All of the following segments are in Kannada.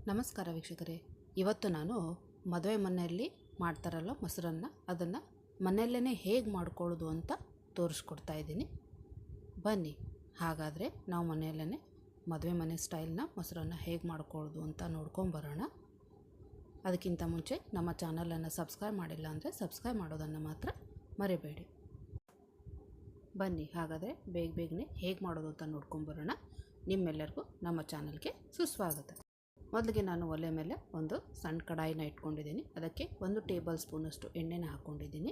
ನಮಸ್ಕಾರ ವೀಕ್ಷಕರೇ, ಇವತ್ತು ನಾನು ಮದುವೆ ಮನೆಯಲ್ಲಿ ಮಾಡ್ತಾರಲ್ಲ ಮೊಸರನ್ನ, ಅದನ್ನು ಮನೆಯಲ್ಲೇ ಹೇಗೆ ಮಾಡ್ಕೊಳ್ಳೋದು ಅಂತ ತೋರಿಸ್ಕೊಡ್ತಾ ಇದ್ದೀನಿ. ಬನ್ನಿ, ಹಾಗಾದರೆ ನಾವು ಮನೆಯಲ್ಲೇ ಮದುವೆ ಮನೆ ಸ್ಟೈಲ್ನ ಮೊಸರನ್ನ ಹೇಗೆ ಮಾಡ್ಕೊಳ್ಳೋದು ಅಂತ ನೋಡ್ಕೊಂಬರೋಣ. ಅದಕ್ಕಿಂತ ಮುಂಚೆ ನಮ್ಮ ಚಾನಲನ್ನು ಸಬ್ಸ್ಕ್ರೈಬ್ ಮಾಡಿಲ್ಲ ಅಂದರೆ ಸಬ್ಸ್ಕ್ರೈಬ್ ಮಾಡೋದನ್ನು ಮಾತ್ರ ಮರಿಬೇಡಿ. ಬನ್ನಿ, ಹಾಗಾದರೆ ಬೇಗನೆ ಹೇಗೆ ಮಾಡೋದು ಅಂತ ನೋಡ್ಕೊಂಬರೋಣ. ನಿಮ್ಮೆಲ್ಲರಿಗೂ ನಮ್ಮ ಚಾನಲ್ಗೆ ಸುಸ್ವಾಗತ. ಮೊದಲಿಗೆ ನಾನು ಒಲೆ ಮೇಲೆ ಒಂದು ಸಣ್ಣ ಕಡಾಯಿನ ಇಟ್ಕೊಂಡಿದ್ದೀನಿ. ಅದಕ್ಕೆ 1 ಟೇಬಲ್ ಸ್ಪೂನಷ್ಟು ಎಣ್ಣೆನ ಹಾಕ್ಕೊಂಡಿದ್ದೀನಿ.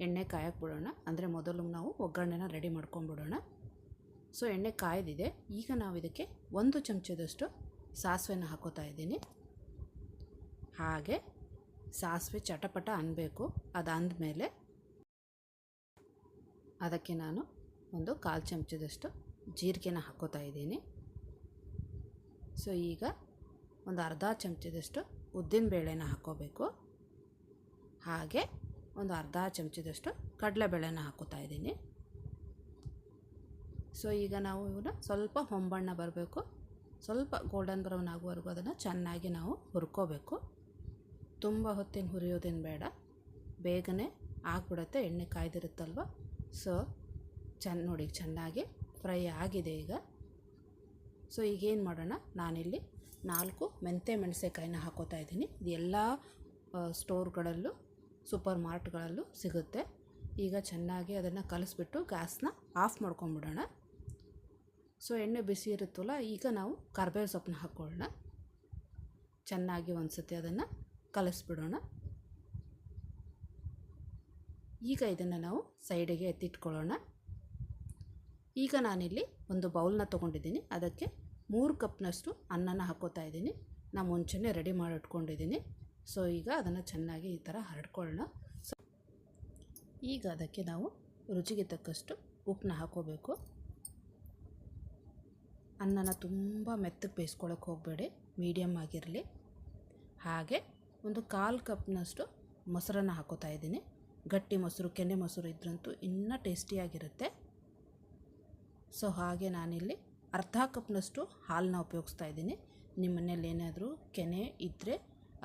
ಎಣ್ಣೆ ಕಾಯಕ್ಕೆ ಬಿಡೋಣ, ಅಂದರೆ ಮೊದಲು ನಾವು ಒಗ್ಗರಣೆನ ರೆಡಿ ಮಾಡ್ಕೊಂಡ್ಬಿಡೋಣ. ಸೊ ಎಣ್ಣೆ ಕಾಯ್ದಿದೆ. ಈಗ ನಾವು ಇದಕ್ಕೆ 1 ಚಮಚದಷ್ಟು ಸಾಸಿವೆನ ಹಾಕೋತಾ ಇದ್ದೀನಿ. ಹಾಗೆ ಸಾಸಿವೆ ಚಟಪಟ ಅನ್ನಬೇಕು. ಅದಾದಮೇಲೆ ಅದಕ್ಕೆ ನಾನು ಒಂದು 1/4 ಚಮಚದಷ್ಟು ಜೀರಿಗೆನ ಹಾಕೋತಾ ಇದ್ದೀನಿ. ಸೊ ಈಗ ಒಂದು ಅರ್ಧ ಚಮಚದಷ್ಟು ಉದ್ದಿನಬೇಳೆನ ಹಾಕ್ಕೋಬೇಕು. ಹಾಗೆ ಒಂದು ಅರ್ಧ ಚಮಚದಷ್ಟು ಕಡಲೆಬೇಳೆನ ಹಾಕೋತಾ ಇದ್ದೀನಿ. ಸೊ ಈಗ ನಾವು ಇವನ್ನ ಸ್ವಲ್ಪ ಹೊಂಬಣ್ಣ ಬರಬೇಕು, ಸ್ವಲ್ಪ ಗೋಲ್ಡನ್ ಬ್ರೌನ್ ಆಗುವವರೆಗೂ ಅದನ್ನು ಚೆನ್ನಾಗಿ ನಾವು ಹುರ್ಕೋಬೇಕು. ತುಂಬ ಹೊತ್ತಿನ ಹುರಿಯೋದೇನು ಬೇಡ, ಬೇಗನೆ ಆಗಿಬಿಡುತ್ತೆ, ಎಣ್ಣೆ ಕಾಯ್ದಿರುತ್ತಲ್ವ. ಸೊ ನೋಡಿ, ಚೆನ್ನಾಗಿ ಫ್ರೈ ಆಗಿದೆ ಈಗ. ಸೊ ಈಗೇನು ಮಾಡೋಣ, ನಾನಿಲ್ಲಿ 4 ಮೆಂತ್ಯ ಮೆಣಸೆಕಾಯಿನ ಹಾಕೋತಾ ಇದ್ದೀನಿ. ಇದು ಎಲ್ಲ ಸ್ಟೋರ್ಗಳಲ್ಲೂ ಸೂಪರ್ ಮಾರ್ಟ್ಗಳಲ್ಲೂ ಸಿಗುತ್ತೆ. ಈಗ ಚೆನ್ನಾಗಿ ಅದನ್ನು ಕಲಿಸ್ಬಿಟ್ಟು ಗ್ಯಾಸ್ನ ಆಫ್ ಮಾಡ್ಕೊಂಬಿಡೋಣ. ಸೊ ಎಣ್ಣೆ ಬಿಸಿ ಇರುತ್ತಲ್ಲ, ಈಗ ನಾವು ಕರಿಬೇವು ಸೊಪ್ಪನ್ನ ಹಾಕ್ಕೊಳ್ಳೋಣ. ಚೆನ್ನಾಗಿ ಒಂದು ಸತಿ ಅದನ್ನು ಕಲಿಸ್ಬಿಡೋಣ. ಈಗ ಇದನ್ನು ನಾವು ಸೈಡಿಗೆ ಎತ್ತಿಟ್ಕೊಳ್ಳೋಣ. ಈಗ ನಾನಿಲ್ಲಿ ಒಂದು ಬೌಲ್ನ ತೊಗೊಂಡಿದ್ದೀನಿ. ಅದಕ್ಕೆ 3 ಕಪ್ನಷ್ಟು ಅನ್ನನ ಹಾಕೋತಾ ಇದ್ದೀನಿ. ನಾನು ಮುಂಚೆನೇ ರೆಡಿ ಮಾಡಿ ಇಟ್ಕೊಂಡಿದ್ದೀನಿ. ಸೊ ಈಗ ಅದನ್ನು ಚೆನ್ನಾಗಿ ಈ ಥರ ಹರಡ್ಕೊಳ್ಳೋಣ. ಸೊ ಈಗ ಅದಕ್ಕೆ ನಾವು ರುಚಿಗೆ ತಕ್ಕಷ್ಟು ಉಪ್ಪನ್ನ ಹಾಕೋಬೇಕು. ಅನ್ನನ ತುಂಬ ಮೆತ್ತಗೆ ಬೇಯಿಸ್ಕೊಳ್ಳೋಕೆ ಹೋಗಬೇಡಿ, ಮೀಡಿಯಮ್ ಆಗಿರಲಿ. ಹಾಗೆ ಒಂದು 1/4 ಕಪ್ನಷ್ಟು ಮೊಸರನ್ನು ಹಾಕೋತಾ ಇದ್ದೀನಿ. ಗಟ್ಟಿ ಮೊಸರು, ಕೆನೆ ಮೊಸರು ಇದ್ರಂತೂ ಇನ್ನೂ ಟೇಸ್ಟಿಯಾಗಿರುತ್ತೆ. ಸೊ ಹಾಗೆ ನಾನಿಲ್ಲಿ ಅರ್ಧ ಕಪ್ನಷ್ಟು ಹಾಲನ್ನ ಉಪಯೋಗಿಸ್ತಾ ಇದ್ದೀನಿ. ನಿಮ್ಮ ಮನೇಲಿ ಏನಾದರೂ ಕೆನೆ ಇದ್ದರೆ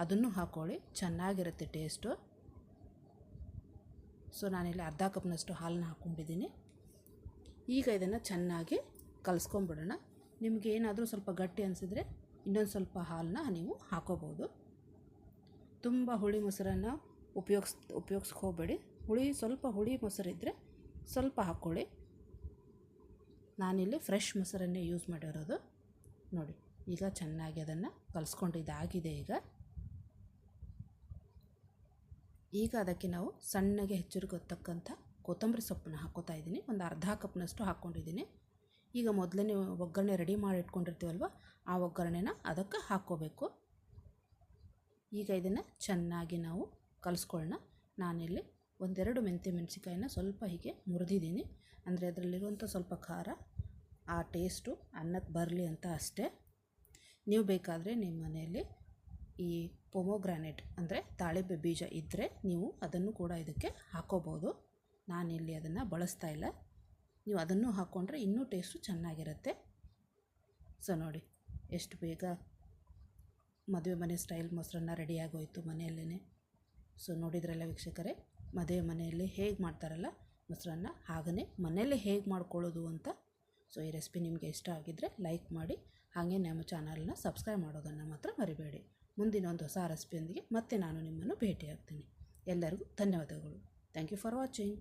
ಅದನ್ನು ಹಾಕ್ಕೊಳ್ಳಿ, ಚೆನ್ನಾಗಿರುತ್ತೆ ಟೇಸ್ಟು. ಸೊ ನಾನಿಲ್ಲಿ ಅರ್ಧ ಕಪ್ನಷ್ಟು ಹಾಲನ್ನ ಹಾಕ್ಕೊಂಡಿದ್ದೀನಿ. ಈಗ ಇದನ್ನು ಚೆನ್ನಾಗಿ ಕಲಿಸ್ಕೊಂಬಿಡೋಣ. ನಿಮಗೆ ಏನಾದರೂ ಸ್ವಲ್ಪ ಗಟ್ಟಿ ಅನಿಸಿದ್ರೆ ಇನ್ನೊಂದು ಸ್ವಲ್ಪ ಹಾಲನ್ನ ನೀವು ಹಾಕೋಬೋದು. ತುಂಬ ಹುಳಿ ಮೊಸರನ್ನು ಉಪಯೋಗಿಸ್ಕೆ ಹೋಗಬೇಡಿ. ಸ್ವಲ್ಪ ಹುಳಿ ಮೊಸರಿದ್ದರೆ ಸ್ವಲ್ಪ ಹಾಕ್ಕೊಳ್ಳಿ. ನಾನಿಲ್ಲಿ ಫ್ರೆಶ್ ಮೊಸರನ್ನೇ ಯೂಸ್ ಮಾಡಿರೋದು. ನೋಡಿ, ಈಗ ಚೆನ್ನಾಗಿ ಅದನ್ನು ಕಲಿಸ್ಕೊಂಡಿದ್ದಾಗಿದೆ. ಈಗ ಅದಕ್ಕೆ ನಾವು ಸಣ್ಣಗೆ ಹೆಚ್ಚಿರ್ಗೊತಕ್ಕಂಥ ಕೊತ್ತಂಬರಿ ಸೊಪ್ಪನ್ನ ಹಾಕೋತಾ ಇದ್ದೀನಿ. ಒಂದು ಅರ್ಧ ಕಪ್ನಷ್ಟು ಹಾಕ್ಕೊಂಡಿದ್ದೀನಿ. ಈಗ ಮೊದಲೇ ಒಗ್ಗರಣೆ ರೆಡಿ ಮಾಡಿ ಇಟ್ಕೊಂಡಿರ್ತೀವಲ್ವ, ಆ ಒಗ್ಗರಣೆನ ಅದಕ್ಕೆ ಹಾಕ್ಕೋಬೇಕು. ಈಗ ಇದನ್ನು ಚೆನ್ನಾಗಿ ನಾವು ಕಲಿಸ್ಕೊಳ್ಳೋಣ. ನಾನಿಲ್ಲಿ 1-2 ಮೆಂತ್ಯ ಮೆಣಸಿಕಾಯಿನ ಸ್ವಲ್ಪ ಹೀಗೆ ಮುರಿದಿದ್ದೀನಿ, ಅಂದರೆ ಅದರಲ್ಲಿರುವಂಥ ಸ್ವಲ್ಪ ಖಾರ ಆ ಟೇಸ್ಟು ಅನ್ನಕ್ಕೆ ಬರಲಿ ಅಂತ ಅಷ್ಟೇ. ನೀವು ಬೇಕಾದರೆ ನಿಮ್ಮ ಮನೆಯಲ್ಲಿ ಈ ಪೊಮೊಗ್ರಾನೇಟ್ ಅಂದರೆ ದಾಳಿಂಬೆ ಬೀಜ ಇದ್ದರೆ ನೀವು ಅದನ್ನು ಕೂಡ ಇದಕ್ಕೆ ಹಾಕೋಬೋದು. ನಾನಿಲ್ಲಿ ಅದನ್ನು ಬಳಸ್ತಾ ಇಲ್ಲ. ನೀವು ಅದನ್ನು ಹಾಕ್ಕೊಂಡ್ರೆ ಇನ್ನೂ ಟೇಸ್ಟು ಚೆನ್ನಾಗಿರುತ್ತೆ. ಸೊ ನೋಡಿ, ಎಷ್ಟು ಬೇಗ ಮದುವೆ ಮನೆ ಸ್ಟೈಲ್ ಮೊಸರನ್ನ ರೆಡಿಯಾಗೋಯಿತು ಮನೆಯಲ್ಲೇ. ಸೊ ನೋಡಿದ್ರಲ್ಲ ವೀಕ್ಷಕರೇ, ಮದುವೆ ಮನೆಯಲ್ಲಿ ಹೇಗೆ ಮಾಡ್ತಾರಲ್ಲ ಮೊಸರನ್ನ, ಹಾಗೆಯೇ ಮನೆಯಲ್ಲೇ ಹೇಗೆ ಮಾಡ್ಕೊಳ್ಳೋದು ಅಂತ. ಸೊ ಈ ರೆಸಿಪಿ ನಿಮಗೆ ಇಷ್ಟ ಆಗಿದ್ದರೆ ಲೈಕ್ ಮಾಡಿ, ಹಾಗೆ ನಮ್ಮ ಚಾನಲ್ನ ಸಬ್ಸ್ಕ್ರೈಬ್ ಮಾಡೋದನ್ನು ಮಾತ್ರ ಮರಿಬೇಡಿ. ಮುಂದಿನ ಒಂದು ಹೊಸ ರೆಸಿಪಿಯೊಂದಿಗೆ ಮತ್ತೆ ನಾನು ನಿಮ್ಮನ್ನು ಭೇಟಿಯಾಗ್ತೀನಿ. ಎಲ್ಲರಿಗೂ ಧನ್ಯವಾದಗಳು. Thank you for watching.